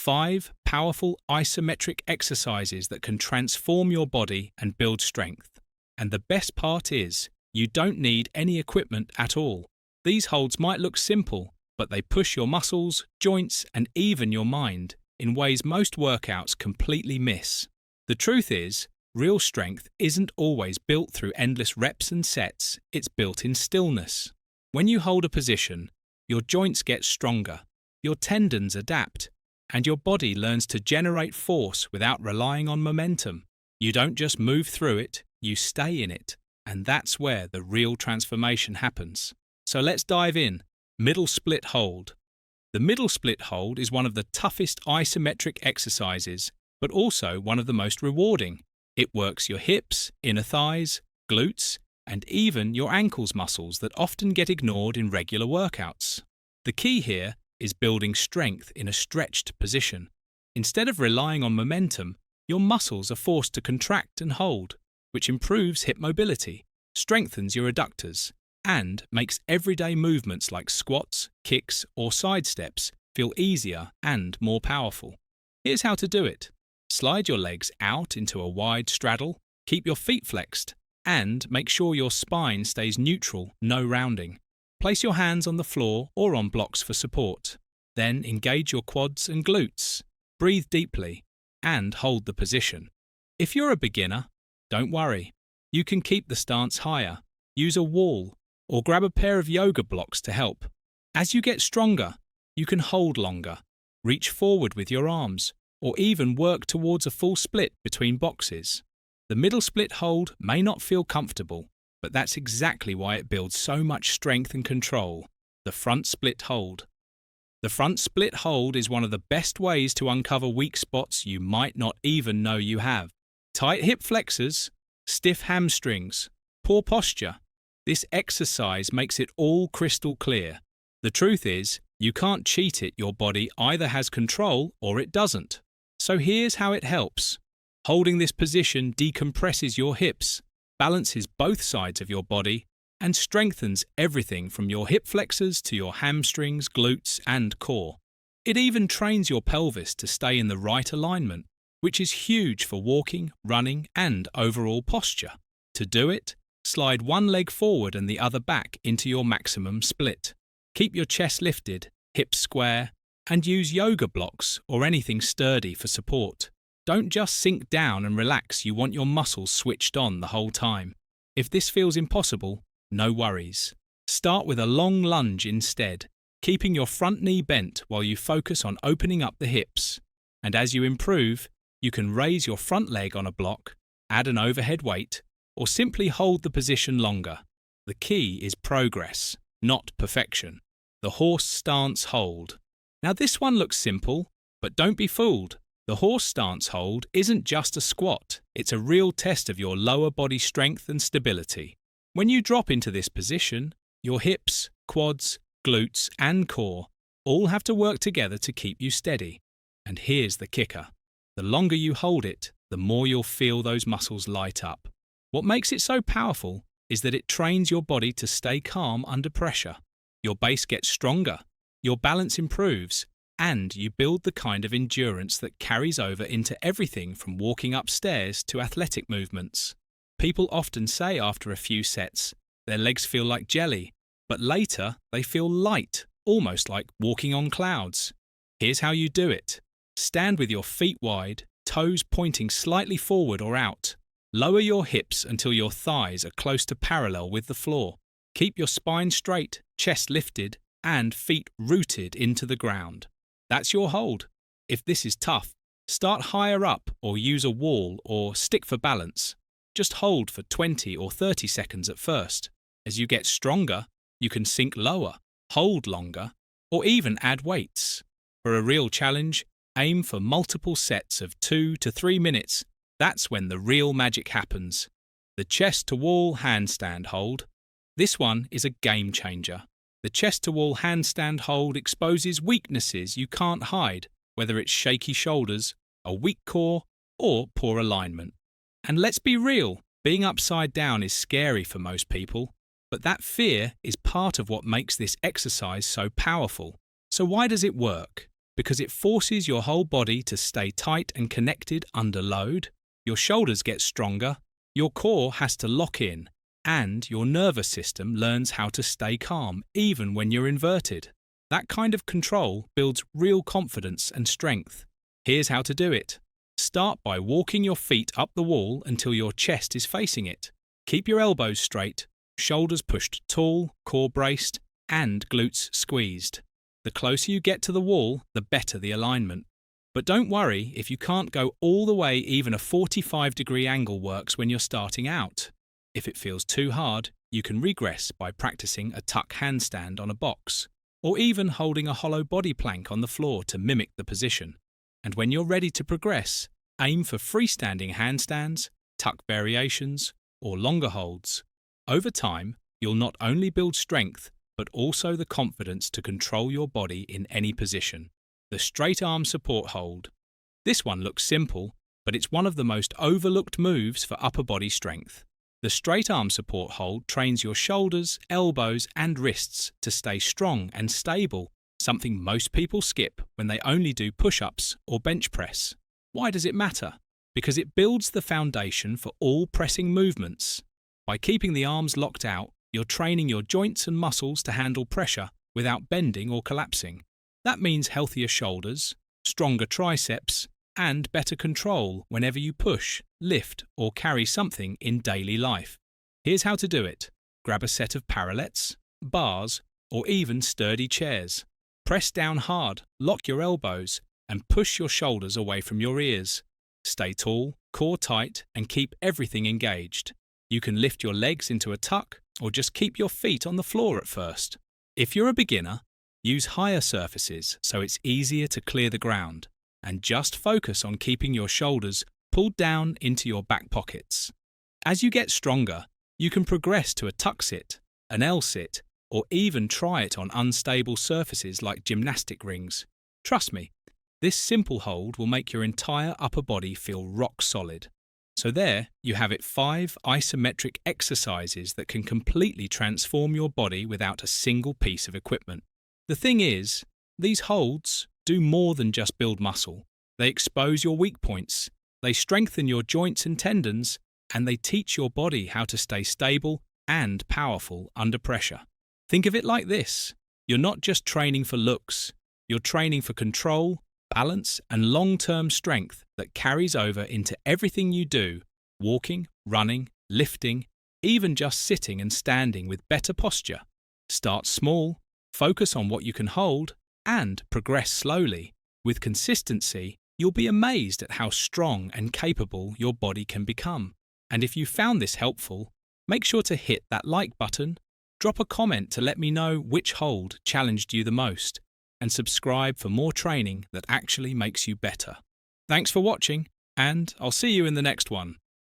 5 powerful isometric exercises that can transform your body and build strength. And the best part is, you don't need any equipment at all. These holds might look simple, but they push your muscles, joints, and even your mind in ways most workouts completely miss. The truth is, real strength isn't always built through endless reps and sets, it's built in stillness. When you hold a position, your joints get stronger, your tendons adapt, and your body learns to generate force without relying on momentum. You don't just move through it, you stay in it, and that's where the real transformation happens. So let's dive in. Middle split hold. The middle split hold is one of the toughest isometric exercises, but also one of the most rewarding. It works your hips, inner thighs, glutes, and even your ankles muscles that often get ignored in regular workouts. The key here is building strength in a stretched position. Instead of relying on momentum, your muscles are forced to contract and hold, which improves hip mobility, strengthens your adductors, and makes everyday movements like squats, kicks, or side steps feel easier and more powerful. Here's how to do it. Slide your legs out into a wide straddle, keep your feet flexed, and make sure your spine stays neutral, no rounding. Place your hands on the floor or on blocks for support. Then engage your quads and glutes. Breathe deeply and hold the position. If you're a beginner, don't worry. You can keep the stance higher, use a wall, or grab a pair of yoga blocks to help. As you get stronger, you can hold longer, reach forward with your arms, or even work towards a full split between boxes. The middle split hold may not feel comfortable, but that's exactly why it builds so much strength and control. The front split hold. The front split hold is one of the best ways to uncover weak spots you might not even know you have. Tight hip flexors, stiff hamstrings, poor posture. This exercise makes it all crystal clear. The truth is, you can't cheat it. Your body either has control or it doesn't. So here's how it helps. Holding this position decompresses your hips, balances both sides of your body, and strengthens everything from your hip flexors to your hamstrings, glutes, and core. It even trains your pelvis to stay in the right alignment, which is huge for walking, running, and overall posture. To do it, slide one leg forward and the other back into your maximum split. Keep your chest lifted, hips square, and use yoga blocks or anything sturdy for support. Don't just sink down and relax, you want your muscles switched on the whole time. If this feels impossible, no worries. Start with a long lunge instead, keeping your front knee bent while you focus on opening up the hips. And as you improve, you can raise your front leg on a block, add an overhead weight, or simply hold the position longer. The key is progress, not perfection. The horse stance hold. Now this one looks simple, but don't be fooled. The horse stance hold isn't just a squat, it's a real test of your lower body strength and stability. When you drop into this position, your hips, quads, glutes, and core all have to work together to keep you steady. And here's the kicker. The longer you hold it, the more you'll feel those muscles light up. What makes it so powerful is that it trains your body to stay calm under pressure. Your base gets stronger, your balance improves, and you build the kind of endurance that carries over into everything from walking upstairs to athletic movements. People often say after a few sets, their legs feel like jelly, but later they feel light, almost like walking on clouds. Here's how you do it. Stand with your feet wide, toes pointing slightly forward or out. Lower your hips until your thighs are close to parallel with the floor. Keep your spine straight, chest lifted, and feet rooted into the ground. That's your hold. If this is tough, start higher up or use a wall or stick for balance. Just hold for 20 or 30 seconds at first. As you get stronger, you can sink lower, hold longer, or even add weights. For a real challenge, aim for multiple sets of 2 to 3 minutes. That's when the real magic happens. The chest-to-wall handstand hold. This one is a game changer. The chest-to-wall handstand hold exposes weaknesses you can't hide, whether it's shaky shoulders, a weak core, or poor alignment. And let's be real, being upside down is scary for most people, but that fear is part of what makes this exercise so powerful. So why does it work? because it forces your whole body to stay tight and connected under load. Your shoulders get stronger, your core has to lock in, and your nervous system learns how to stay calm even when you're inverted. That kind of control builds real confidence and strength. Here's how to do it. Start by walking your feet up the wall until your chest is facing it. Keep your elbows straight, shoulders pushed tall, core braced, and glutes squeezed. The closer you get to the wall, the better the alignment. But don't worry if you can't go all the way. Even a 45-degree angle works when you're starting out. If it feels too hard, you can regress by practicing a tuck handstand on a box, or even holding a hollow body plank on the floor to mimic the position. And when you're ready to progress, aim for freestanding handstands, tuck variations, or longer holds. Over time, you'll not only build strength, but also the confidence to control your body in any position. The straight arm support hold. This one looks simple, but it's one of the most overlooked moves for upper body strength. The straight arm support hold trains your shoulders, elbows, and wrists to stay strong and stable, something most people skip when they only do push-ups or bench press. Why does it matter? Because it builds the foundation for all pressing movements. By keeping the arms locked out, you're training your joints and muscles to handle pressure without bending or collapsing. That means healthier shoulders, stronger triceps, and better control whenever you push, lift, or carry something in daily life. Here's how to do it. Grab a set of parallettes, bars, or even sturdy chairs. Press down hard, lock your elbows, and push your shoulders away from your ears. Stay tall, core tight, and keep everything engaged. You can lift your legs into a tuck, or just keep your feet on the floor at first. If you're a beginner, use higher surfaces so it's easier to clear the ground, and just focus on keeping your shoulders pulled down into your back pockets. As you get stronger, you can progress to a tuck sit, an L sit, or even try it on unstable surfaces like gymnastic rings. Trust me, this simple hold will make your entire upper body feel rock solid. So there you have it, 5 isometric exercises that can completely transform your body without a single piece of equipment. The thing is, these holds do more than just build muscle. They expose your weak points, they strengthen your joints and tendons, and they teach your body how to stay stable and powerful under pressure. Think of it like this. You're not just training for looks, you're training for control, balance, and long-term strength that carries over into everything you do: walking, running, lifting, even just sitting and standing with better posture. Start small, focus on what you can hold, and progress slowly. With consistency, you'll be amazed at how strong and capable your body can become. And if you found this helpful, make sure to hit that like button, drop a comment to let me know which hold challenged you the most, and subscribe for more training that actually makes you better. Thanks for watching, and I'll see you in the next one.